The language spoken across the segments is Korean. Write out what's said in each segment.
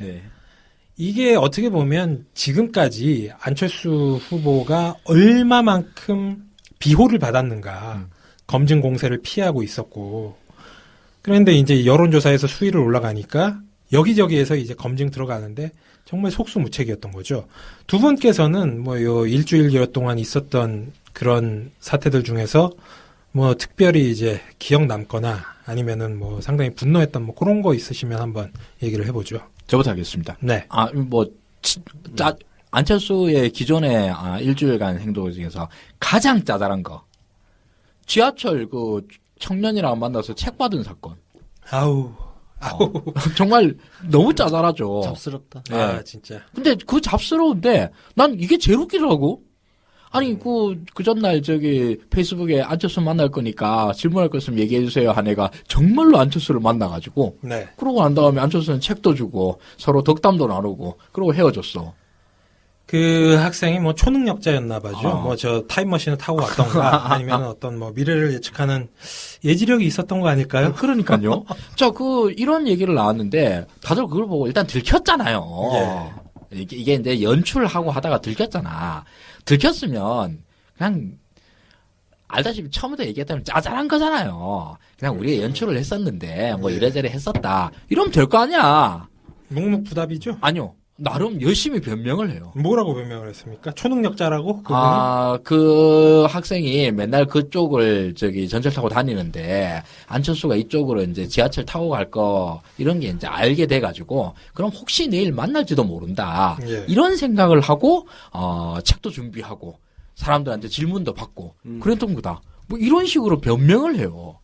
네. 이게 어떻게 보면 지금까지 안철수 후보가 얼마만큼 비호를 받았는가. 검증 공세를 피하고 있었고. 그런데 이제 여론조사에서 수위를 올라가니까 여기저기에서 이제 검증 들어가는데 정말 속수무책이었던 거죠. 두 분께서는 뭐 요 일주일여 동안 있었던 그런 사태들 중에서 뭐 특별히 이제 기억 남거나 아니면은 뭐 상당히 분노했던 뭐 그런 거 있으시면 한번 얘기를 해보죠. 저부터 하겠습니다. 네. 안철수의 기존의 일주일간 행동 중에서 가장 짜잘한 거. 지하철 그 청년이랑 만나서 책 받은 사건. 아우. 정말 너무 짜잘하죠. 잡스럽다. 네. 아, 진짜. 근데 그 잡스러운데 난 이게 제일 웃기더라고. 아니, 그 전날 페이스북에 안철수 만날 거니까 질문할 거 있으면 얘기해 주세요 한 애가 정말로 안철수를 만나가지고. 네. 그러고 난 다음에 안철수는 책도 주고 서로 덕담도 나누고 그러고 헤어졌어. 그 학생이 뭐 초능력자였나 봐죠. 뭐 저 타임머신을 타고 왔던가 아니면 어떤 뭐 미래를 예측하는 예지력이 있었던 거 아닐까요? 그러니까요. 자, 이런 얘기를 나왔는데 다들 그걸 보고 일단 들켰잖아요. 예. 이게 이제 연출하고 하다가 들켰잖아. 들켰으면 그냥 알다시피 처음부터 얘기했다면 짜잘한 거잖아요. 그냥 우리가 연출을 했었는데 뭐 이래저래 했었다. 이러면 될 거 아니야. 묵묵부답이죠? 아니요. 나름 열심히 변명을 해요. 뭐라고 변명을 했습니까? 초능력자라고? 그 학생이 맨날 그쪽을 전철 타고 다니는데 안철수가 이쪽으로 이제 지하철 타고 갈 거 이런 게 이제 알게 돼가지고 그럼 혹시 내일 만날지도 모른다. 예. 이런 생각을 하고 책도 준비하고 사람들한테 질문도 받고 그랬던 거다. 뭐 이런 식으로 변명을 해요.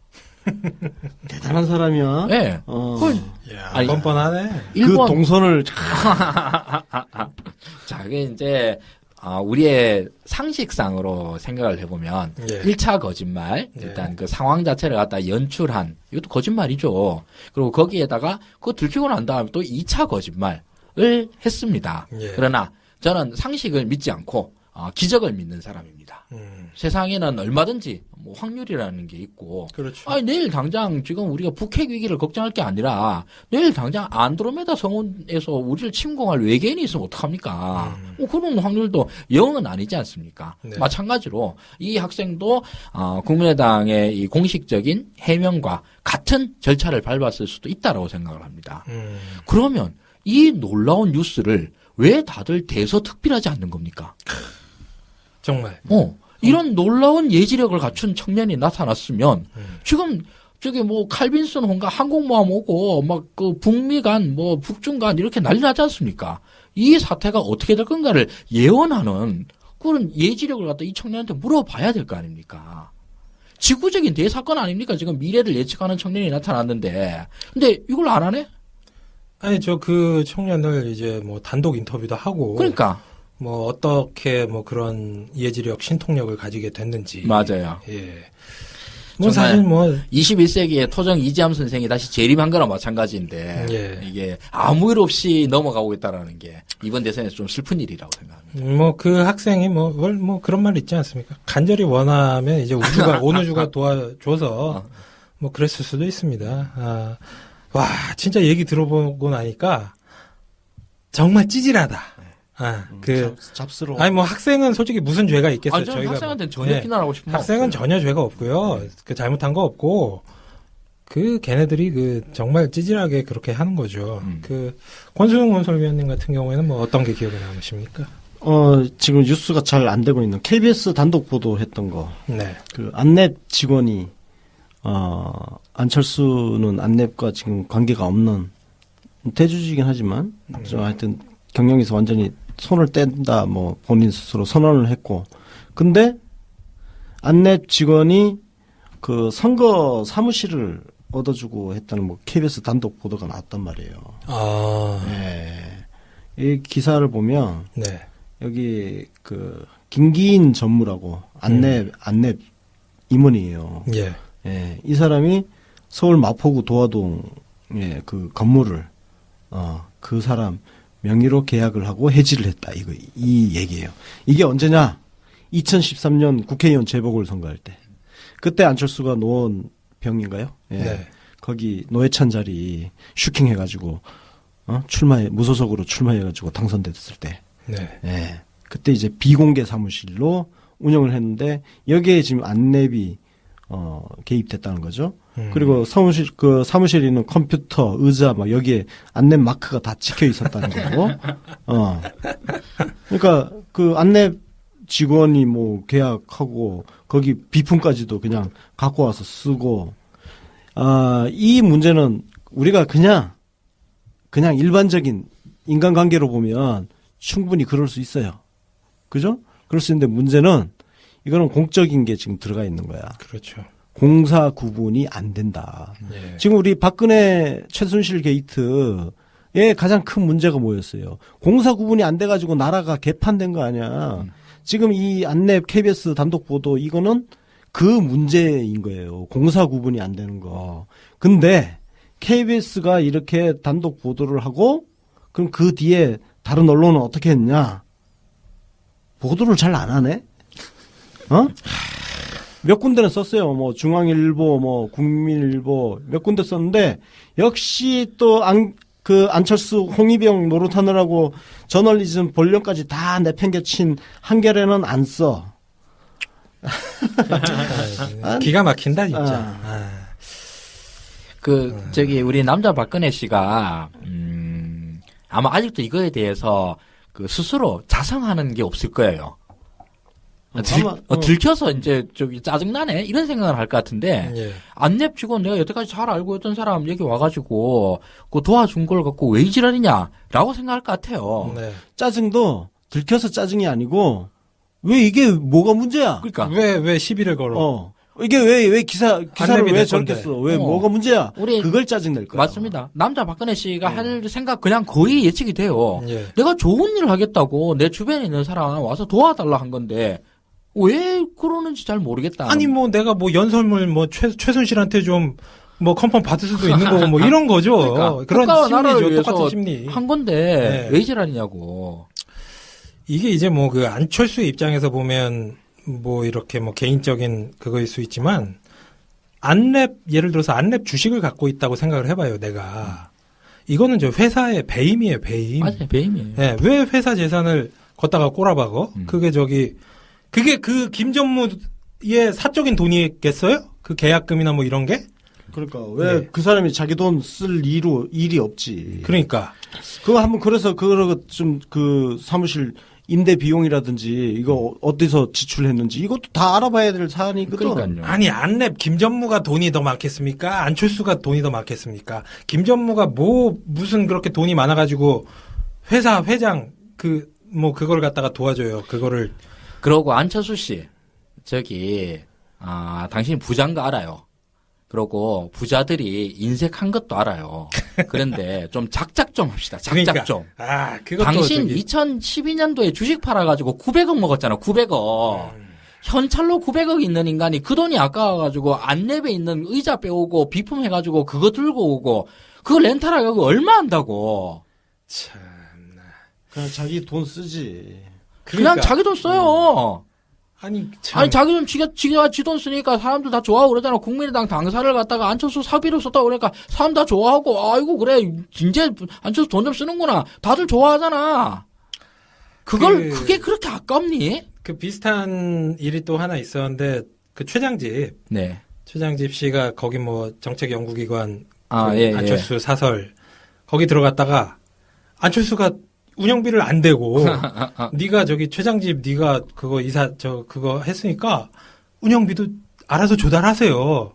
대단한 사람이야. 네. 야, 뻔뻔하네. 그 동선을 자, 그게 이제 우리의 상식상으로 생각을 해보면 예. 1차 거짓말 예. 일단 그 상황 자체를 갖다 연출한 이것도 거짓말이죠. 그리고 거기에다가 그거 들키고 난 다음에 또 2차 거짓말을 했습니다. 예. 그러나 저는 상식을 믿지 않고 기적을 믿는 사람입니다. 세상에는 얼마든지 뭐 확률이라는 게 있고, 그렇죠. 아니 내일 당장 지금 우리가 북핵 위기를 걱정할 게 아니라 내일 당장 안드로메다 성운에서 우리를 침공할 외계인이 있으면 어떡합니까? 뭐 그런 확률도 0은 아니지 않습니까? 네. 마찬가지로 이 학생도 국민의당의 이 공식적인 해명과 같은 절차를 밟았을 수도 있다라고 생각을 합니다. 그러면 이 놀라운 뉴스를 왜 다들 대서특필하지 않는 겁니까? 정말. 이런 놀라운 예지력을 갖춘 청년이 나타났으면 지금 뭐 칼빈슨 홍가 항공모함 오고 막 그 북미 간 뭐 북중 간 이렇게 난리 나지 않습니까? 이 사태가 어떻게 될 건가를 예언하는 그런 예지력을 갖다 이 청년한테 물어봐야 될 거 아닙니까? 지구적인 대사건 아닙니까? 지금 미래를 예측하는 청년이 나타났는데 근데 이걸 안 하네? 아니 그 청년을 이제 뭐 단독 인터뷰도 하고. 그러니까. 뭐 어떻게 뭐 그런 예지력, 신통력을 가지게 됐는지. 맞아요. 예. 뭐 사실 뭐 21세기에 토정 이지함 선생이 다시 재림한 거랑 마찬가지인데 예. 이게 아무 일 없이 넘어가고 있다라는 게 이번 대선에서 좀 슬픈 일이라고 생각합니다. 뭐 그 학생이 뭐 그런 말 있지 않습니까? 간절히 원하면 이제 온 우주가 도와줘서 뭐 그랬을 수도 있습니다. 와 진짜 얘기 들어보고 나니까 정말 찌질하다. 잡스러워. 아니 뭐 학생은 솔직히 무슨 죄가 있겠어요? 저희가 학생한테는 전혀 비난하고 싶은 거 학생은 없어요. 전혀 죄가 없고요. 그 잘못한 거 없고 걔네들이 정말 찌질하게 그렇게 하는 거죠. 권수영 논설위원님 같은 경우에는 뭐 어떤 게 기억에 남으십니까? 지금 뉴스가 잘 안 되고 있는 KBS 단독 보도했던 거. 네. 그 안랩 직원이 안철수는 안랩과 지금 관계가 없는 대주주이긴 하지만 하여튼 경영에서 완전히 손을 뗀다, 뭐, 본인 스스로 선언을 했고. 근데, 안랩 직원이 그 선거 사무실을 얻어주고 했다는 뭐, KBS 단독 보도가 나왔단 말이에요. 네. 이 기사를 보면, 네. 여기 김기인 전무라고, 안랩 임원이에요. 예. 예. 이 사람이 서울 마포구 도화동, 그 건물을, 그 사람, 명의로 계약을 하고 해지를 했다. 이 얘기예요. 이게 언제냐? 2013년 국회의원 재보궐선거할 때. 그때 안철수가 노원병인가요? 예. 네. 거기 노회찬 자리 슈킹해가지고 무소속으로 출마해가지고 당선됐을 때. 네. 예. 그때 이제 비공개 사무실로 운영을 했는데 여기에 지금 안랩이 개입됐다는 거죠. 그리고 사무실에 있는 컴퓨터, 의자 막 여기에 안랩 마크가 다 찍혀 있었다는 거고. 그러니까 그 안랩 직원이 뭐 계약하고 거기 비품까지도 그냥 갖고 와서 쓰고. 이 문제는 우리가 그냥 일반적인 인간관계로 보면 충분히 그럴 수 있어요. 그죠? 그럴 수 있는데 문제는 이거는 공적인 게 지금 들어가 있는 거야. 그렇죠. 공사 구분이 안 된다. 네. 지금 우리 박근혜 최순실 게이트의 가장 큰 문제가 뭐였어요? 공사 구분이 안 돼가지고 나라가 개판된 거 아니야. 지금 이 안랩 KBS 단독 보도 이거는 그 문제인 거예요. 공사 구분이 안 되는 거. 근데 KBS가 이렇게 단독 보도를 하고 그럼 그 뒤에 다른 언론은 어떻게 했냐? 보도를 잘 안 하네? 몇 군데는 썼어요. 뭐 중앙일보, 뭐 국민일보 몇 군데 썼는데 역시 또 안철수 홍위병 노릇하느라고 저널리즘 본령까지 다 내팽개친 한겨레는 안 써. 기가 막힌다 진짜. 우리 남자 박근혜 씨가 아마 아직도 이거에 대해서 그 스스로 자성하는 게 없을 거예요. 들켜서 이제 짜증나네 이런 생각을 할 것 같은데 예. 안랩 직원 내가 여태까지 잘 알고 있던 사람 여기 와가지고 그 도와준 걸 갖고 왜 이 지랄이냐라고 생각할 것 같아요. 네. 짜증도 들켜서 짜증이 아니고 왜 이게 뭐가 문제야? 그러니까 왜 시비를 걸어? 이게 왜 기사를 왜 저렇게 건데. 써? 왜 뭐가 문제야? 우리 그걸 짜증낼 거야. 맞습니다. 남자 박근혜 씨가 할 생각 그냥 거의 예측이 돼요. 예. 내가 좋은 일을 하겠다고 내 주변에 있는 사람 와서 도와달라 한 건데 왜 그러는지 잘 모르겠다. 아니 뭐 내가 뭐 연설문 뭐 최순실한테 좀 뭐 컨펌 받을 수도 있는 거고 뭐 이런 거죠. 그러니까 그런 국가와 나라를 심리죠. 위해서 똑같은 심리. 한 건데 네. 왜 이지랄이냐고. 이게 이제 뭐 그 안철수의 입장에서 보면 뭐 이렇게 뭐 개인적인 그거일 수 있지만 안랩 예를 들어서 안랩 주식을 갖고 있다고 생각을 해봐요. 내가 이거는 저 회사의 배임이에요. 배임. 맞아요, 배임이에요. 네, 왜 회사 재산을 걷다가 꼬라박어? 그게 그 김전무의 사적인 돈이겠어요? 그 계약금이나 뭐 이런 게? 그러니까 왜 그 사람이 자기 돈 쓸 일이 없지. 그러니까 그거 한번 그래서 그거 좀 그 사무실 임대 비용이라든지 이거 어디서 지출했는지 이것도 다 알아봐야 될 사안이거든. 그러니까요. 아니 안랩 김전무가 돈이 더 많겠습니까? 안철수가 돈이 더 많겠습니까? 김전무가 무슨 그렇게 돈이 많아가지고 회사 회장 그걸 갖다가 도와줘요. 그거를. 그러고 안철수 씨 당신 부자인 거 알아요. 그러고 부자들이 인색한 것도 알아요. 그런데 좀 작작 좀 합시다. 작작 그러니까. 좀. 그것도 당신 2012년도에 주식 팔아가지고 900억 먹었잖아. 900억. 현찰로 900억 있는 인간이 그 돈이 아까워가지고 안랩에 있는 의자 빼오고 비품 해가지고 그거 들고 오고 그거 렌탈하고 얼마 한다고. 참나. 그냥 자기 돈 쓰지. 그냥 자기 돈 써요. 아니 자기 돈 지가 지 돈 쓰니까 사람들 다 좋아하고 그러잖아. 국민의당 당사를 갖다가 안철수 사비로 썼다고 그러니까 사람 다 좋아하고 아이고 그래 이제 안철수 돈 좀 쓰는구나. 다들 좋아하잖아. 그게 그렇게 아깝니? 그 비슷한 일이 또 하나 있었는데 그 최장집 씨가 거기 뭐 정책연구기관 안철수 사설 거기 들어갔다가 안철수가 운영비를 안 대고 네가 저기 최장집 네가 그거 그거 했으니까 운영비도 알아서 조달하세요.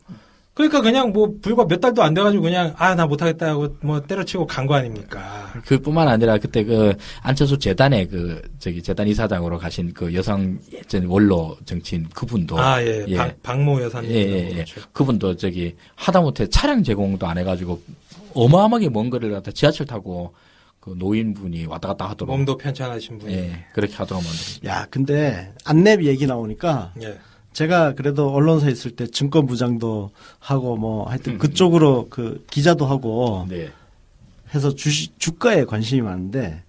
그러니까 그냥 뭐 불과 몇 달도 안 돼가지고 그냥 나 못하겠다 하고 뭐 때려치고 간 거 아닙니까? 그뿐만 아니라 그때 그 안철수 재단에 재단 이사장으로 가신 그 여성 원로 정치인 그분도 박모 여사님 그렇죠. 그분도 하다못해 차량 제공도 안 해가지고 어마어마하게 먼 거리를 갖다 지하철 타고 그 노인분이 왔다 갔다 하도록 몸도 편찮으신 분이 그렇게 하도록 만들었습니다. 야, 근데 안랩 얘기 나오니까 제가 그래도 언론사에 있을 때 증권부장도 하고 뭐 하여튼 그쪽으로 그 기자도 하고 해서 주가에 관심이 많은데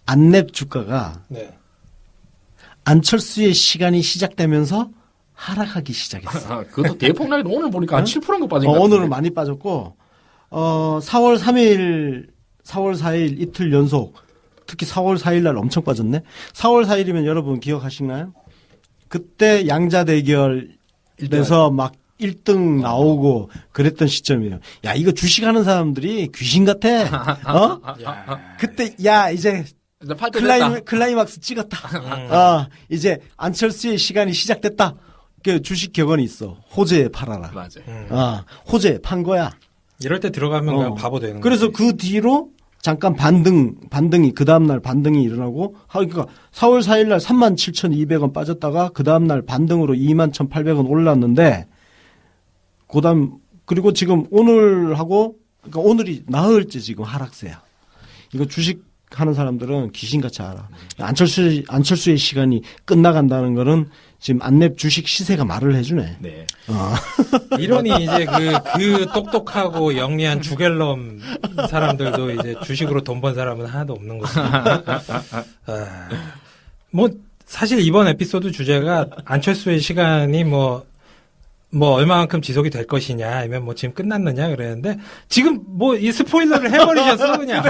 안랩 주가가 안철수의 시간이 시작되면서 하락하기 시작했어. 그것도 대폭락이 오늘 보니까 한 7%인 거 빠진 거 같은데. 오늘은 많이 빠졌고 4월 3일 4월 4일 이틀 연속 특히 4월 4일 날 엄청 빠졌네. 4월 4일이면 여러분 기억하시나요? 그때 양자 대결에서 막 1등 나오고 그랬던 시점이에요. 야, 이거 주식하는 사람들이 귀신 같아. 어? 그때 야, 이제 클라이막스 찍었다. 이제 안철수의 시간이 시작됐다. 그 주식 격언이 있어. 호재에 팔아라. 맞아요. 호재에 판 거야. 이럴 때 들어가면 그냥 바보 되는 거야. 그래서 그 뒤로 잠깐 반등이 그 다음날 반등이 일어나고 그러니까 4월 4일 날 37,200원 빠졌다가 그 다음날 반등으로 21,800원 올랐는데 그리고 지금 오늘하고 그러니까 오늘이 나흘째 지금 하락세야. 이거 주식 하는 사람들은 귀신같이 알아. 안철수의 시간이 끝나간다는 거는 지금 안랩 주식 시세가 말을 해주네. 네. 이러니 이제 그 똑똑하고 영리한 주갤럼 사람들도 이제 주식으로 돈 번 사람은 하나도 없는 거죠. 뭐 사실 이번 에피소드 주제가 안철수의 시간이 뭐 얼마만큼 지속이 될 것이냐, 아니면 뭐 지금 끝났느냐 그랬는데, 지금 뭐 이 스포일러를 해버리셨어, 그냥.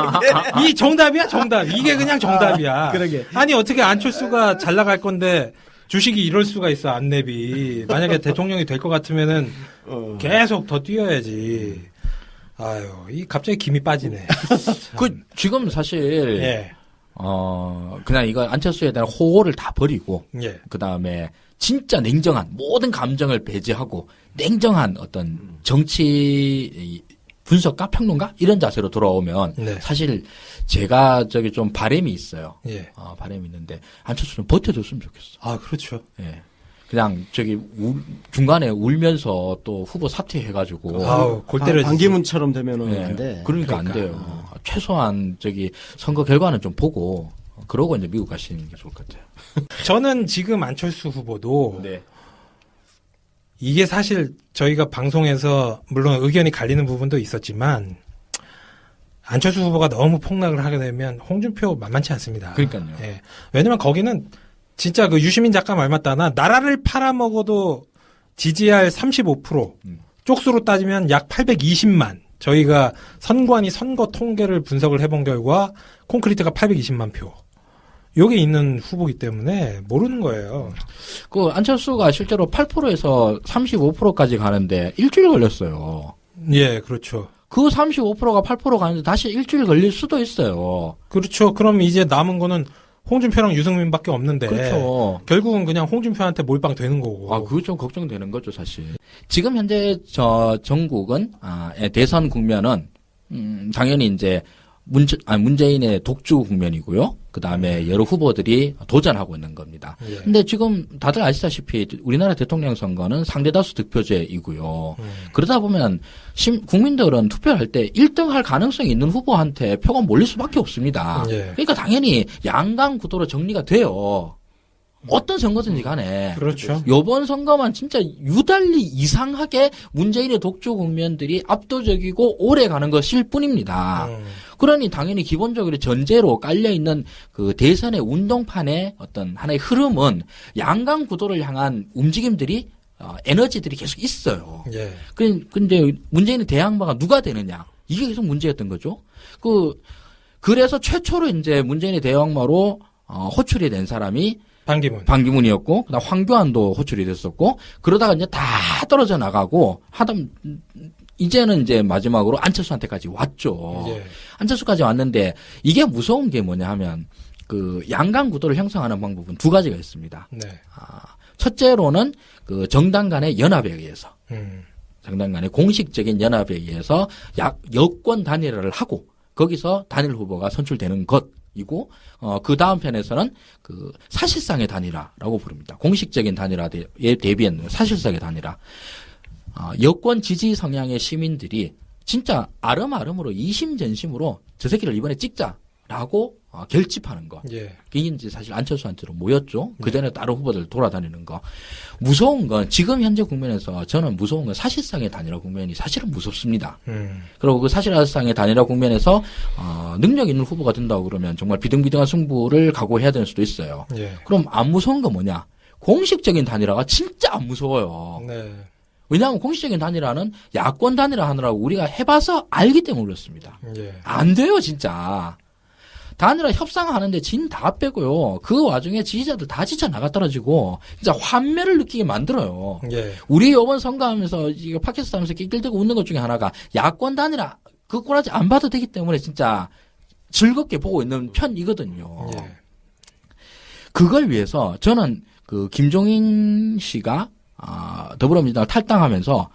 이 정답이야, 정답. 이게 그냥 정답이야. 그러게. 아니, 어떻게 안철수가 잘 나갈 건데, 주식이 이럴 수가 있어, 안랩이. 만약에 대통령이 될 것 같으면은, 계속 더 뛰어야지. 아유, 갑자기 김이 빠지네. 지금 사실, 예. 그냥 이거 안철수에 대한 호호를 다 버리고, 예. 그 다음에, 진짜 냉정한 모든 감정을 배제하고 냉정한 어떤 정치 분석가 평론가 이런 자세로 돌아오면 네. 사실 제가 좀 바람이 있어요. 예. 바람이 있는데 안철수는 버텨줬으면 좋겠어. 아, 그렇죠. 예. 그냥 중간에 울면서 또 후보 사퇴해가지고 아우, 골 때려지지. 반기문처럼 되면은 예. 안 돼. 그러니까 안 돼요. 최소한 선거 결과는 좀 보고 그러고 이제 미국 가시는 게 좋을 것 같아요. 저는 지금 안철수 후보도 네. 이게 사실 저희가 방송에서 물론 의견이 갈리는 부분도 있었지만 안철수 후보가 너무 폭락을 하게 되면 홍준표 만만치 않습니다. 그러니까요. 예. 왜냐면 거기는 진짜 그 유시민 작가 말 맞다나 나라를 팔아먹어도 지지할 35% 쪽수로 따지면 약 820만. 저희가 선관위 선거 통계를 분석을 해본 결과 콘크리트가 820만 표. 요게 있는 후보기 때문에 모르는 거예요. 안철수가 실제로 8%에서 35%까지 가는데 일주일 걸렸어요. 예, 그렇죠. 그 35%가 8% 가는데 다시 일주일 걸릴 수도 있어요. 그렇죠. 그럼 이제 남은 거는 홍준표랑 유승민밖에 없는데. 그렇죠. 결국은 그냥 홍준표한테 몰빵 되는 거고. 그거 좀 걱정되는 거죠, 사실. 지금 현재 전국은, 대선 국면은, 당연히 이제 문재인의 독주 국면이고요. 그 다음에 여러 후보들이 도전하고 있는 겁니다. 예. 근데 지금 다들 아시다시피 우리나라 대통령 선거는 상대다수 득표제이고요. 그러다 보면 국민들은 투표를 할 때 1등 할 가능성이 있는 후보한테 표가 몰릴 수밖에 없습니다. 예. 그러니까 당연히 양강 구도로 정리가 돼요. 어떤 선거든지 간에. 그렇죠. 요번 선거만 진짜 유달리 이상하게 문재인의 독주 국면들이 압도적이고 오래 가는 것일 뿐입니다. 그러니 당연히 기본적으로 전제로 깔려있는 그 대선의 운동판의 어떤 하나의 흐름은 양강 구도를 향한 움직임들이 에너지들이 계속 있어요. 예. 근데 문재인의 대항마가 누가 되느냐. 이게 계속 문제였던 거죠. 그래서 최초로 이제 문재인의 대항마로 호출이 된 사람이 반기문이었고, 그다음 황교안도 호출이 됐었고, 그러다가 이제 다 떨어져 나가고, 이제는 이제 마지막으로 안철수한테까지 왔죠. 예. 안철수까지 왔는데, 이게 무서운 게 뭐냐 하면, 양강 구도를 형성하는 방법은 두 가지가 있습니다. 네. 첫째로는 정당 간의 연합에 의해서, 정당 간의 공식적인 연합에 의해서 여권 단일화를 하고, 거기서 단일 후보가 선출되는 것이고, 그 다음 편에서는 사실상의 단일화라고 부릅니다. 공식적인 단일화에 대비한 사실상의 단일화. 여권 지지 성향의 시민들이 진짜 아름아름으로 이심전심으로 저 새끼를 이번에 찍자라고 결집하는 거. 예. 그게 이제 사실 안철수한테로 모였죠. 그 전에 다른 후보들 돌아다니는 거. 무서운 건 지금 현재 국면에서 저는 무서운 건 사실상의 단일화 국면이 사실은 무섭습니다. 그리고 그 사실상의 단일화 국면에서 능력 있는 후보가 된다고 그러면 정말 비등비등한 승부를 각오해야 될 수도 있어요. 예. 그럼 안 무서운 건 뭐냐? 공식적인 단일화가 진짜 안 무서워요. 네. 왜냐하면 공식적인 단일화는 야권 단일화 하느라고 우리가 해봐서 알기 때문에 그렇습니다. 예. 안 돼요, 진짜. 단일화 협상하는데 진 다 빼고요. 그 와중에 지지자들 다 지쳐 나가 떨어지고 진짜 환멸을 느끼게 만들어요. 예. 우리 이번 선거하면서 이거 팟캐스트 하면서 낄낄대고 웃는 것 중에 하나가 야권 단일화 그 꼬라지 안 봐도 되기 때문에 진짜 즐겁게 보고 있는 편이거든요. 예. 그걸 위해서 저는 그 김종인 씨가 더불어민주당을 탈당하면서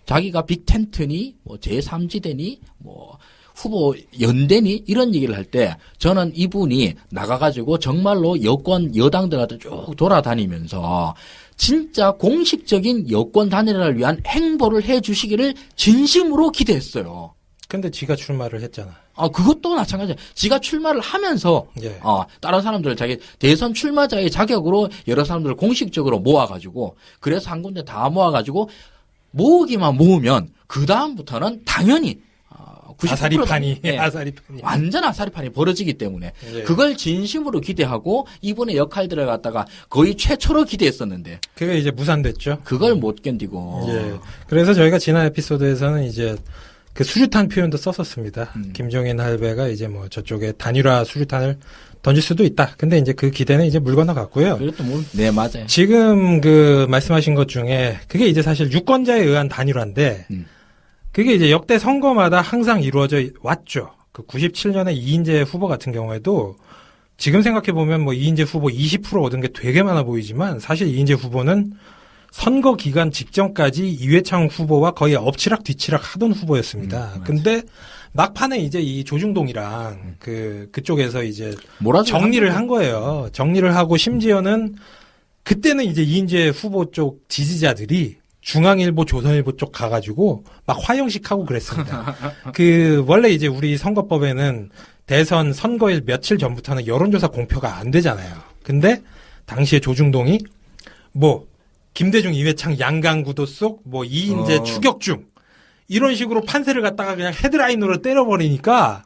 자기가 빅텐트니 뭐 제3지대니 뭐 후보 연대니 이런 얘기를 할 때 저는 이분이 나가가지고 정말로 여권 여당들한테 쭉 돌아다니면서 진짜 공식적인 여권 단일화를 위한 행보를 해 주시기를 진심으로 기대했어요. 근데 지가 출마를 했잖아. 그것도 마찬가지예요. 지가 출마를 하면서 예. 다른 사람들 자기 대선 출마자의 자격으로 여러 사람들을 공식적으로 모아가지고 그래서 한 군데 다 모아가지고 모으기만 모으면 그 다음부터는 당연히 90% 아사리판이 예, 아사리판이 완전 아사리판이 벌어지기 때문에 예. 그걸 진심으로 기대하고 이분의 역할들을 갖다가 거의 최초로 기대했었는데 그게 이제 무산됐죠. 그걸 못 견디고 예. 그래서 저희가 지난 에피소드에서는 이제 그 수류탄 표현도 썼었습니다. 김종인 할배가 이제 뭐 저쪽에 단일화 수류탄을 던질 수도 있다. 근데 이제 그 기대는 이제 물 건너갔고요. 그것도 네 맞아요. 지금 그 말씀하신 것 중에 그게 이제 사실 유권자에 의한 단일화인데 그게 이제 역대 선거마다 항상 이루어져 왔죠. 그 97년에 이인재 후보 같은 경우에도 지금 생각해보면 뭐 이인재 후보 20% 얻은 게 되게 많아 보이지만 사실 이인재 후보는 선거 기간 직전까지 이회창 후보와 거의 엎치락 뒤치락 하던 후보였습니다. 근데 막판에 이제 이 조중동이랑 그쪽에서 이제 정리를 한 거예요. 정리를 하고 심지어는 그때는 이제 이인재 후보 쪽 지지자들이 중앙일보, 조선일보 쪽 가가지고 막 화형식하고 그랬습니다. 원래 이제 우리 선거법에는 대선 선거일 며칠 전부터는 여론조사 공표가 안 되잖아요. 근데 당시에 조중동이 뭐 김대중, 이회창, 양강구도 속 뭐 이인재 추격 중 이런 식으로 판세를 갖다가 그냥 헤드라인으로 때려버리니까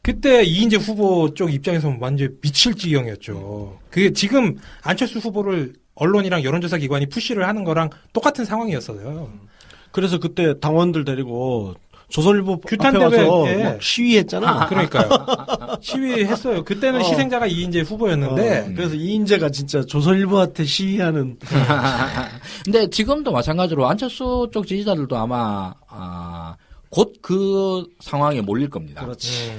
그때 이인재 후보 쪽 입장에서는 완전 미칠 지경이었죠. 그게 지금 안철수 후보를 언론이랑 여론조사 기관이 푸시를 하는 거랑 똑같은 상황이었어요. 그래서 그때 당원들 데리고 조선일보 규탄 앞에 대회, 와서 예. 막 시위했잖아. 그러니까요. 시위했어요. 그때는 희생자가 이인재 후보였는데. 그래서 이인재가 진짜 조선일보한테 시위하는. 근데 지금도 마찬가지로 안철수 쪽 지지자들도 아마 곧 그 상황에 몰릴 겁니다. 그렇지.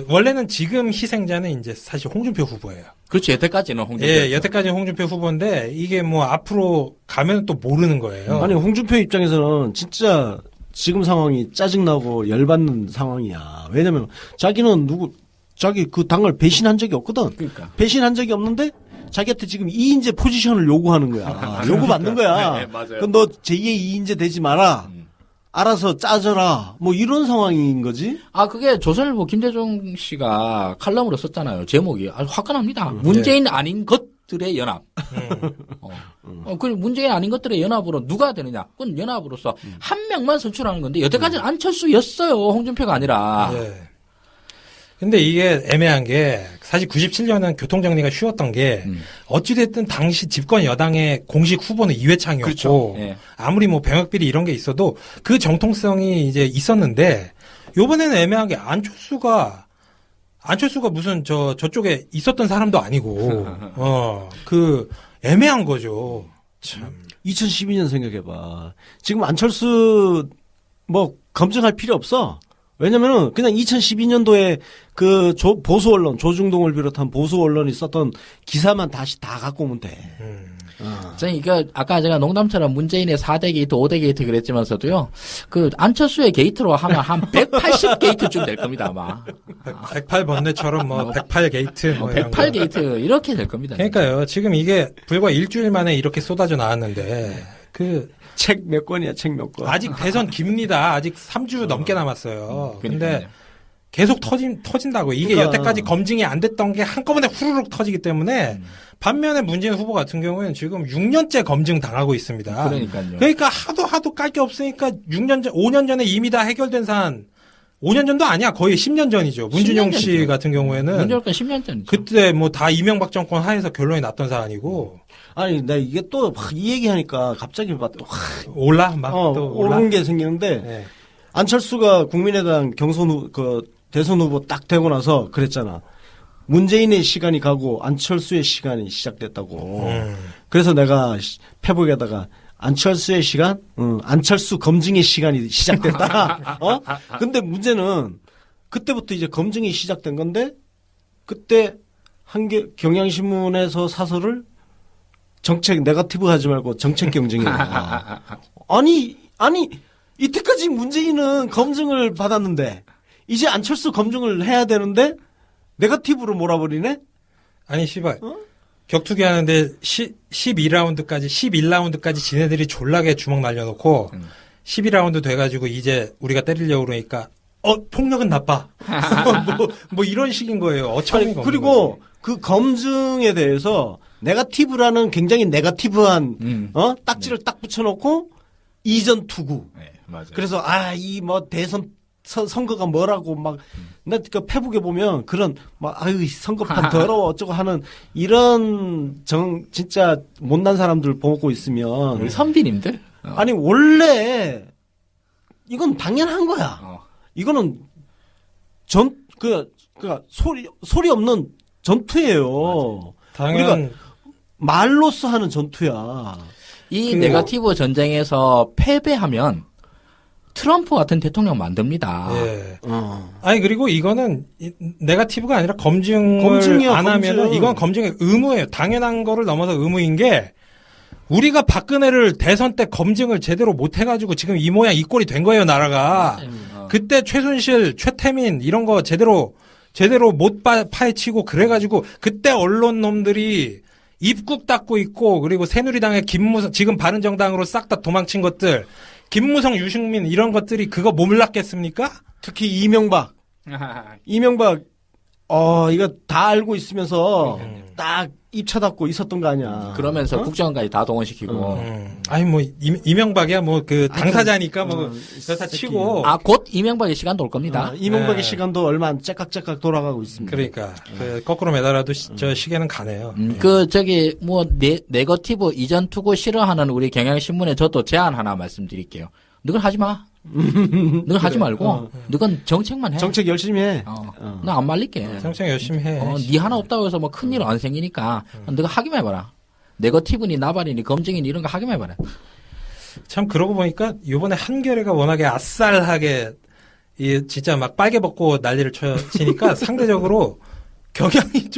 원래는 지금 희생자는 이제 사실 홍준표 후보예요. 그렇지, 여태까지는 홍준표. 예, 여태까지는 홍준표 후보인데, 이게 뭐 앞으로 가면 또 모르는 거예요. 아니, 홍준표 입장에서는 진짜 지금 상황이 짜증나고 열받는 상황이야. 왜냐면 자기는 자기 그 당을 배신한 적이 없거든. 그러니까. 배신한 적이 없는데 자기한테 지금 이인재 포지션을 요구하는 거야. 요구받는 거야. 네, 맞아요. 그럼 너 제2의 이인재 되지 마라. 알아서 짜져라. 뭐 이런 상황인 거지? 그게 조선일보 김대중 씨가 칼럼으로 썼잖아요. 제목이 아주 화끈합니다. 문재인 아닌 것들의 연합. 그 문재인 아닌 것들의 연합으로 누가 되느냐? 그건 연합으로서 한 명만 선출하는 건데 여태까지는 안철수였어요. 홍준표가 아니라. 예. 근데 이게 애매한 게 사실 97년은 교통정리가 쉬웠던 게 어찌됐든 당시 집권 여당의 공식 후보는 이회창이었고 그렇죠. 예. 아무리 뭐 병역비리 이런 게 있어도 그 정통성이 이제 있었는데 요번에는 애매한 게 안철수가 무슨 저쪽에 있었던 사람도 아니고 애매한 거죠. 참. 2012년 생각해봐. 지금 안철수 뭐 검증할 필요 없어. 왜냐면은 그냥 2012년도에 그 보수 언론, 조중동을 비롯한 보수 언론이 썼던 기사만 다시 다 갖고 오면 돼. 저는 이거 아까 제가 농담처럼 문재인의 4대 게이트, 5대 게이트 그랬지만서도요. 그 안철수의 게이트로 하면 한 180 게이트쯤 될 겁니다, 아마. 108 번뇌처럼 뭐 108 게이트 뭐 108 게이트 이렇게 될 겁니다. 그러니까요. 지금 이게 불과 일주일 만에 이렇게 쏟아져 나왔는데 책 몇 권이야, 책 몇 권. 아직 대선 깁니다. 아직 3주 넘게 남았어요. 근데 계속 터진다고. 이게 여태까지 검증이 안 됐던 게 한꺼번에 후루룩 터지기 때문에 반면에 문재인 후보 같은 경우에는 지금 6년째 검증 당하고 있습니다. 그러니까요. 그러니까 하도 깔 게 없으니까 5년 전에 이미 다 해결된 사안 5년 전도 아니야. 거의 10년 전이죠. 문준용 10년 씨 전이죠. 같은 경우에는 문재인 10년 전이죠. 그때 뭐 다 이명박 정권 하에서 결론이 났던 사안이고 아니, 나 이게 또 이 얘기하니까 갑자기 막 올라 막 또 올라. 오른 게 생기는데 네. 안철수가 국민의당 대선 후보 딱 되고 나서 그랬잖아. 문재인의 시간이 가고 안철수의 시간이 시작됐다고. 그래서 내가 페북에다가 안철수의 시간, 안철수 검증의 시간이 시작됐다. 근데 문제는 그때부터 이제 검증이 시작된 건데 그때 경향신문에서 사설을 정책 네거티브 하지 말고 정책 경쟁이야. 아니 이때까지 문재인은 검증을 받았는데 이제 안철수 검증을 해야 되는데 네거티브로 몰아버리네? 아니 씨발 격투기 하는데 11라운드까지 지네들이 졸라게 주먹 날려놓고 12라운드 돼가지고 이제 우리가 때리려고 그러니까 폭력은 나빠. 뭐 이런 식인 거예요. 어처구니가 없는 그리고 거지. 그 검증에 대해서 네거티브라는 굉장히 네거티브한 딱지를 딱 붙여놓고 이전 투구. 네, 맞아요. 그래서 이 뭐 대선 선거가 뭐라고 막 나 그 페북에 보면 그런 막 아유 선거판 더러워 어쩌고 하는 이런 진짜 못난 사람들 보고 있으면 우리 선비님들? 아니 원래 이건 당연한 거야. 이거는 소리 없는 전투예요. 당연 우리가 말로써 하는 전투야. 이 네거티브 전쟁에서 패배하면 트럼프 같은 대통령 만듭니다. 예. 아니 그리고 이거는 네거티브가 아니라 검증을 검증이야, 안 하면은 검증. 이건 검증의 의무예요. 당연한 거를 넘어서 의무인 게 우리가 박근혜를 대선 때 검증을 제대로 못 해가지고 지금 이 모양 이 꼴이 된 거예요 나라가. 그때 최순실, 최태민 이런 거 제대로 못 파헤치고 그래가지고 그때 언론 놈들이 입국 닫고 있고 그리고 새누리당의 김무성 지금 바른정당으로 싹 다 도망친 것들 김무성, 유승민 이런 것들이 그거 몰랐겠습니까? 특히 이명박 이거 다 알고 있으면서 딱 입차 닫고 있었던 거 아니야. 그러면서 국정원까지 다 동원시키고. 아니 뭐 이명박이야 뭐 그 당사자니까 뭐 그렇다 치고. 곧 이명박의 시간도 올 겁니다. 이명박의 네. 시간도 얼마 안 째깍째깍 돌아가고 있습니다. 그러니까 그 거꾸로 매달아도 저 시계는 가네요. 네거티브 이전 투구 싫어하는 우리 경향신문에 저도 제안 하나 말씀드릴게요. 너건 하지 마. 너건 하지 말고 너건 정책만 해. 정책 열심히 해. 나 안 말릴게. 정책 열심히 해. 네 하나 없다고 해서 뭐 큰일 안 생기니까 너가 하기만 해봐라. 네거티브니 나발이니 검증이니 이런 거 하기만 해봐라. 참 그러고 보니까 이번에 한겨레가 워낙에 아싸하게 진짜 막 빨개 벗고 난리를 치니까 상대적으로 경향이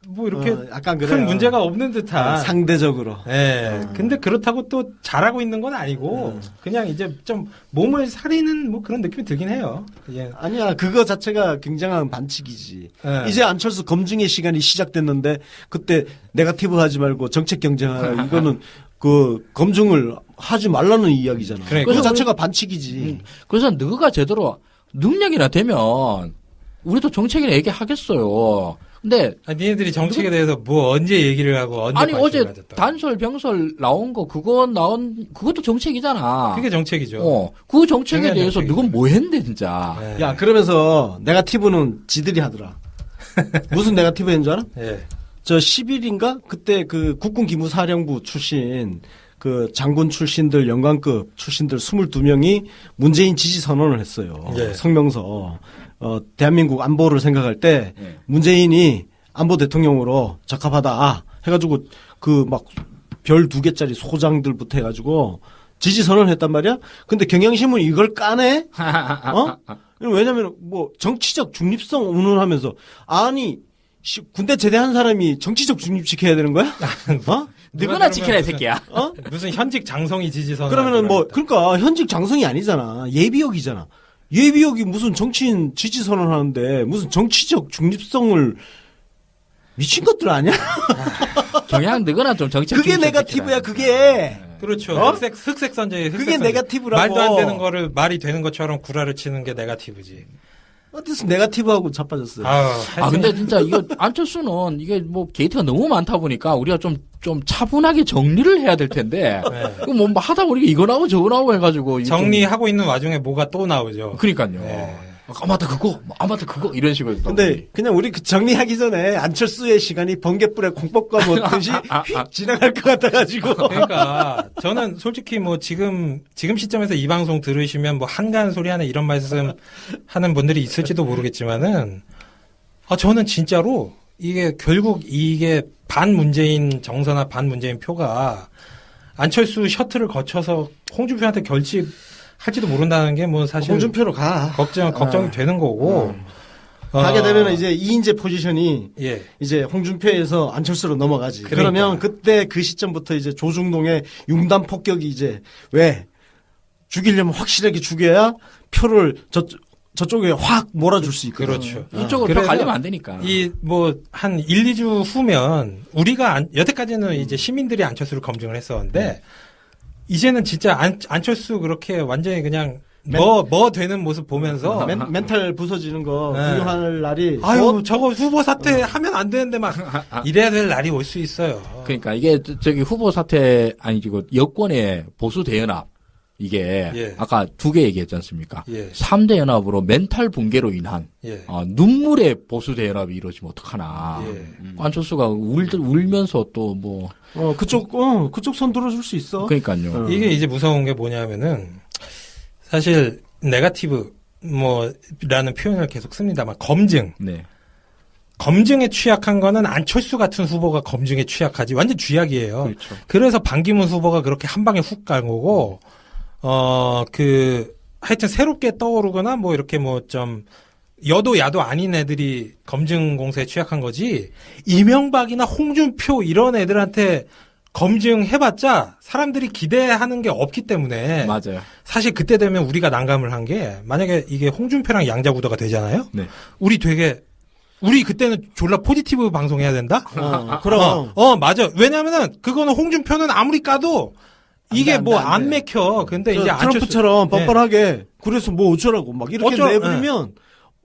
뭐 이렇게 약간 큰 그래요. 문제가 없는 듯한. 상대적으로. 예. 근데 그렇다고 또 잘하고 있는 건 아니고 그냥 이제 좀 몸을 사리는 뭐 그런 느낌이 들긴 해요. 예. 아니야, 그거 자체가 굉장한 반칙이지. 예. 이제 안철수 검증의 시간이 시작됐는데 그때 네거티브 하지 말고 정책 경쟁하라. 이거는 그 검증을 하지 말라는 이야기잖아. 그러니까. 그거 자체가 반칙이지. 그래서 너가 제대로 능력이나 되면 우리도 정책이나 얘기하겠어요. 근데 니네들이 정책에 대해서 뭐 언제 얘기를 하고 언제 아니 관심을 어제 가졌다고. 단설 병설 나온 거 그것도 정책이잖아. 그게 정책이죠. 그 정책에 당연히 대해서 정책이죠. 누군 뭐 했는데 진짜. 예. 야, 그러면서 네거티브는 지들이 하더라. 무슨 네거티브인 줄 알아? 예. 저 10일인가? 그때 그 국군 기무사령부 출신 그 장군 출신들 영관급 출신들 22명이 문재인 지지 선언을 했어요. 예. 성명서. 대한민국 안보를 생각할 때 문재인이 안보 대통령으로 적합하다 해가지고 그 막 별 2개짜리 소장들부터 해가지고 지지 선언을 했단 말이야. 근데 경향신문이 이걸 까네? 왜냐면 뭐 정치적 중립성 운운하면서 아니 군대 제대한 사람이 정치적 중립 지켜야 되는 거야? 누구나 지켜라 이 새끼야. 무슨 현직 장성이 지지선. 그러면은 뭐 그러니까 현직 장성이 아니잖아. 예비역이잖아. 예비역이 무슨 정치인 지지 선언하는데 무슨 정치적 중립성을 미친 것들 아니야? 경향 너거나 좀 정책. 그게 네거티브야. 그게. 그렇죠. 흑색 선제. 그게 네거티브라고. 말도 안 되는 거를 말이 되는 것처럼 구라를 치는 게 네거티브지. 어디서 네거티브하고 자빠졌어요. 근데 진짜 이거 안철수는 이게 뭐 게이트가 너무 많다 보니까 우리가 좀 좀 차분하게 정리를 해야 될 텐데, 네. 뭐 하다 보니까 이거 나오고 저거 나오고 해가지고. 정리하고 있는 와중에 뭐가 또 나오죠. 그러니까요. 네. 맞다 그거 이런 식으로. 근데 그냥 우리 그 정리하기 전에 안철수의 시간이 번개불에 콩밥과 먹듯이 휙 지나갈 것 같아가지고. 그러니까 저는 솔직히 뭐 지금 시점에서 이 방송 들으시면 뭐 한가한 소리 하는 이런 말씀 하는 분들이 있을지도 모르겠지만은 저는 진짜로 이게 결국 이게 반문재인 정서나 반문재인 표가 안철수 셔틀을 거쳐서 홍준표한테 할지도 모른다는 게 뭐 사실 홍준표로 가. 걱정이 되는 거고. 가게 되면 이제 이인재 포지션이 예. 이제 홍준표에서 안철수로 넘어가지. 그러니까. 그러면 그때 그 시점부터 이제 조중동의 융단 폭격이 이제 왜 죽이려면 확실하게 죽여야 표를 저쪽에 확 몰아줄 수 있거든. 그렇죠. 이쪽으로 표 갈리면 안 되니까. 이 뭐 한 1, 2주 후면 우리가 여태까지는 이제 시민들이 안철수를 검증을 했었는데 이제는 진짜 안철수 그렇게 완전히 그냥 뭐 되는 모습 보면서 멘탈 부서지는 거 네. 구경할 날이 아유 저거 후보 사퇴 하면 안 되는데 막 이래야 될 날이 올 수 있어요. 그러니까 이게 저기 후보 사퇴 아니고 여권의 보수 대연합 이게 예. 아까 두 개 얘기했지 않습니까? 예. 3대 연합으로 멘탈 붕괴로 인한 예. 눈물의 보수 대연합이 이루어지면 어떡하나. 예. 안철수가 울면서 또 뭐 그쪽 손 들어줄 수 있어. 그러니까요. 이게 이제 무서운 게 뭐냐면은 사실 네거티브 라는 표현을 계속 씁니다만 네. 검증에 취약한 거는 안철수 같은 후보가 검증에 취약하지 완전 쥐약이에요. 그렇죠. 그래서 반기문 후보가 그렇게 한 방에 훅 간 거고 하여튼 새롭게 떠오르거나 뭐 이렇게 뭐 좀 여도 야도 아닌 애들이 검증 공세에 취약한 거지 이명박이나 홍준표 이런 애들한테 검증해봤자 사람들이 기대하는 게 없기 때문에 맞아요. 사실 그때 되면 우리가 난감을 한 게 만약에 이게 홍준표랑 양자구도가 되잖아요. 네. 우리 그때는 졸라 포지티브 방송해야 된다? 그럼. 맞아. 왜냐면은 그거는 홍준표는 아무리 까도 이게 뭐 안 맥혀. 근데 이제 트럼프처럼 뻔뻔하게 그래서 뭐 어쩌라고 막 이렇게 내버리면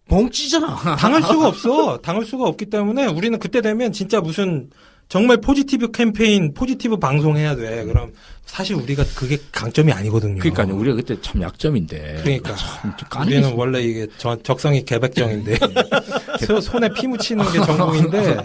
벙찌잖아. 당할 수가 없어. 당할 수가 없기 때문에 우리는 그때 되면 진짜 무슨 정말 포지티브 캠페인, 포지티브 방송해야 돼. 그럼 사실 우리가 그게 강점이 아니거든요. 그러니까요. 우리가 그때 참 약점인데. 그러니까 참 우리는 원래 이게 적성이 개백정인데 손에 피 묻히는 게 전공인데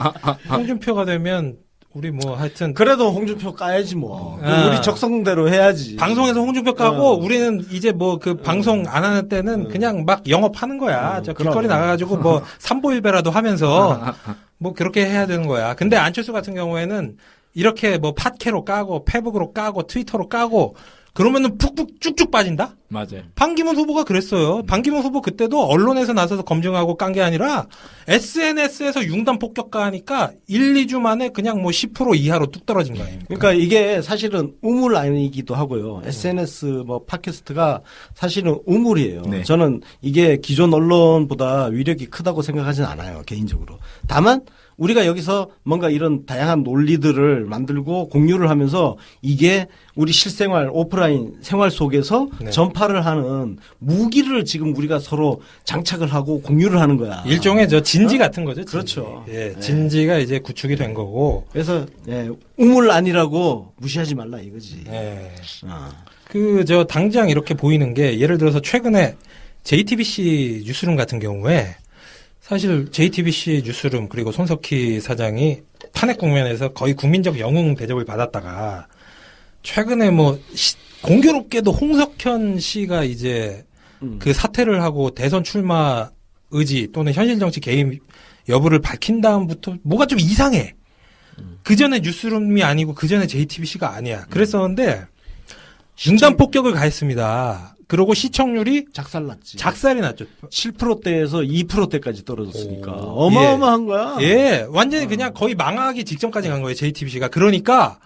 홍준표가 되면 우리 뭐 하여튼 그래도 홍준표 까야지 뭐. 우리 적성대로 해야지. 방송에서 홍준표 까고 우리는 이제 뭐 그 방송 안 하는 때는 그냥 막 영업하는 거야. 저 길거리 나가가지고 뭐 삼보일배라도 하면서 뭐 그렇게 해야 되는 거야. 근데 안철수 같은 경우에는 이렇게 뭐 팟캐로 까고 페북으로 까고 트위터로 까고 그러면은 푹푹 쭉쭉 빠진다? 맞아요. 반기문 후보가 그랬어요. 반기문 후보 그때도 언론에서 나서서 검증하고 깐 게 아니라 SNS에서 융단 폭격가하니까 1, 2주 만에 그냥 뭐 10% 이하로 뚝 떨어진 거예요. 그러니까 이게 사실은 우물 아니기도 하고요. SNS 뭐 팟캐스트가 사실은 우물이에요. 네. 저는 이게 기존 언론보다 위력이 크다고 생각하지는 않아요. 개인적으로. 다만 우리가 여기서 뭔가 이런 다양한 논리들을 만들고 공유를 하면서 이게 우리 실생활 오프라인 생활 속에서 네. 전파를 하는 무기를 지금 우리가 서로 장착을 하고 공유를 하는 거야. 일종의 저 진지 같은 거죠. 진지. 그렇죠. 예, 네. 진지가 이제 구축이 된 거고. 그래서 우물 아니라고 무시하지 말라 이거지. 예. 어. 저 당장 이렇게 보이는 게 예를 들어서 최근에 JTBC 뉴스룸 같은 경우에 사실 JTBC 뉴스룸 그리고 손석희 사장이 탄핵 국면에서 거의 국민적 영웅 대접을 받았다가 최근에 뭐 공교롭게도 홍석현 씨가 이제 그 사퇴를 하고 대선 출마 의지 또는 현실 정치 개입 여부를 밝힌 다음부터 뭐가 좀 이상해. 그 전에 뉴스룸이 아니고 그 전에 JTBC가 아니야. 그랬었는데 융단 폭격을 가했습니다. 그리고 시청률이 작살났지. 작살이 났죠. 7%대에서 2%대까지 떨어졌으니까. 오. 어마어마한 거야. 예, 완전히 그냥 거의 망하기 직전까지 간 거예요, JTBC가. 그러니까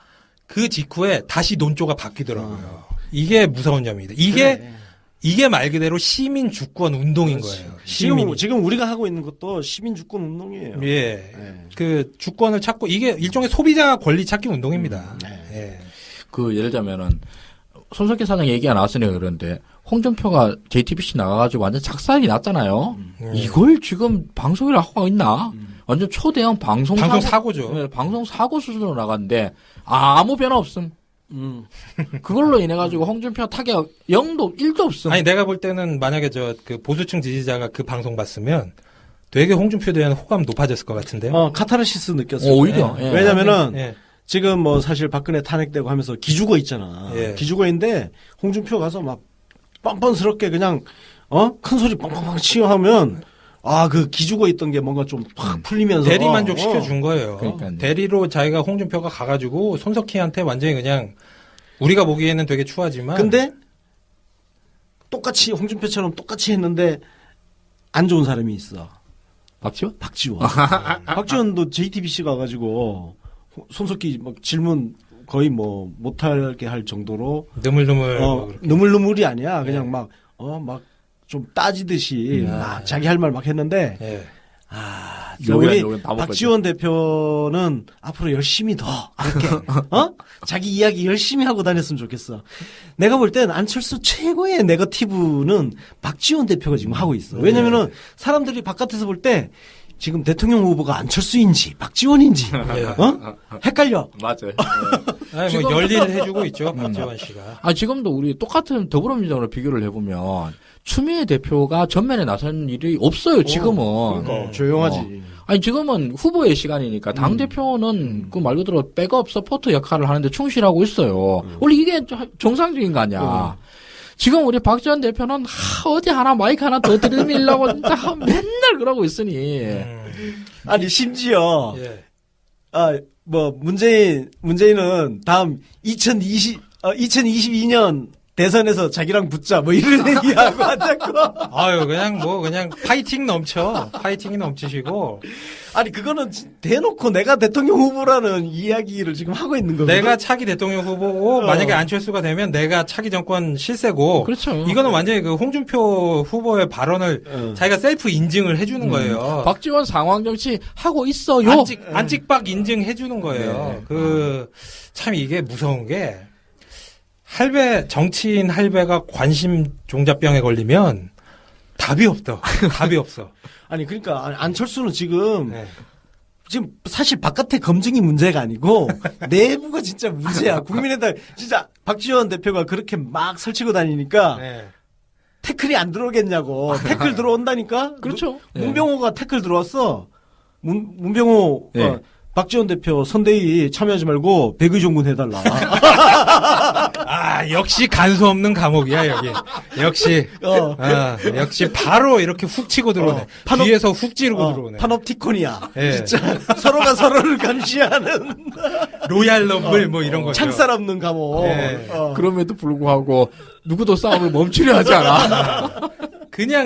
그 직후에 다시 논조가 바뀌더라고요. 이게 무서운 점입니다. 이게 말 그대로 시민 주권 운동인 거예요. 지금 우리가 하고 있는 것도 시민 주권 운동이에요. 예. 그 주권을 찾고 이게 일종의 소비자 권리 찾기 운동입니다. 예. 예를 들자면은 손석희 사장 얘기가 나왔으니까 그런데 홍준표가 JTBC 나가가지고 완전 작살이 났잖아요. 이걸 지금 방송을 하고 있나? 완전 초대형 방송 사고죠. 네, 방송 사고 수준으로 나갔는데 아무 변화 없음. 그걸로 인해 가지고 홍준표 타격 0도 1도 없음. 아니 내가 볼 때는 만약에 그 보수층 지지자가 그 방송 봤으면 되게 홍준표에 대한 호감 높아졌을 것 같은데요. 카타르시스 느꼈어요. 오히려. 예. 왜냐면은 예. 지금 뭐 사실 박근혜 탄핵되고 하면서 기죽어 있잖아. 예. 기죽어인데 홍준표 가서 막 뻔뻔스럽게 그냥 큰 소리 뻥뻥뻥 치고 하면 그 기죽어 있던 게 뭔가 좀 확 풀리면서 대리 만족 시켜준 거예요. 그러니까요. 대리로 자기가 홍준표가 가가지고 손석희한테 완전히 그냥 우리가 보기에는 되게 추하지만 근데 똑같이 홍준표처럼 똑같이 했는데 안 좋은 사람이 있어. 박지원? 박지원. 박지원도 JTBC 가가지고 손석희 막 질문 거의 뭐 못하게 할 정도로 느물느물 느물느물이 아니야. 그냥 예. 막 좀 따지듯이 막 자기 할 말 막 했는데 예. 우리 박지원 대표는 앞으로 열심히 더 이렇게 자기 이야기 열심히 하고 다녔으면 좋겠어. 내가 볼 땐 안철수 최고의 네거티브는 박지원 대표가 지금 하고 있어. 왜냐면은 사람들이 바깥에서 볼 때 지금 대통령 후보가 안철수인지 박지원인지 헷갈려. 맞아요. 아니, 뭐 열일해주고 있죠 박지원 씨가. 지금도 우리 똑같은 더불어민주당으로 비교를 해보면 추미애 대표가 전면에 나선 일이 없어요. 지금은. 그러니까 조용하지. 지금은 후보의 시간이니까 당 대표는 그 말 그대로 백업 서포트 역할을 하는데 충실하고 있어요. 원래 이게 정상적인 거 아니야. 지금 우리 박지원 대표는 어디 하나 마이크 하나 더 들이밀려고 진짜 맨날 그러고 있으니. 아니 심지어 예. 문재인은 다음 2022년 대선에서 자기랑 붙자 뭐 이런 얘기하고 하자고. 아유 그냥 파이팅이 넘치시고. 아니 그거는 대놓고 내가 대통령 후보라는 이야기를 지금 하고 있는 거거든. 내가 차기 대통령 후보고 만약에 안철수가 되면 내가 차기 정권 실세고. 그렇죠. 이거는 완전히 그 홍준표 후보의 발언을 자기가 셀프 인증을 해주는 거예요. 박지원 상황 정치 하고 있어요. 안찍박 인증해주는 거예요. 네. 참 이게 무서운 게 정치인 할배가 관심 종자병에 걸리면 답이 없어. 아니 그러니까 안철수는 지금 사실 바깥의 검증이 문제가 아니고 내부가 진짜 문제야. 국민의당 진짜 박지원 대표가 그렇게 막 설치고 다니니까 태클이 안 들어오겠냐고. 태클 들어온다니까. 그렇죠. 문병호가 태클 들어왔어. 문병호 박지원 대표 선대위 참여하지 말고 백의종군 해달라. 역시 간수 없는 감옥이야 여기. 역시 역시 바로 이렇게 훅 치고 들어오네. 뒤에서 훅 찌르고 들어오네. 파놉티콘이야. 진짜 서로가 서로를 감시하는 로얄 럼블 뭐 이런 거죠. 창살 없는 감옥. 그럼에도 불구하고 누구도 싸움을 멈추려 하지 않아. 그냥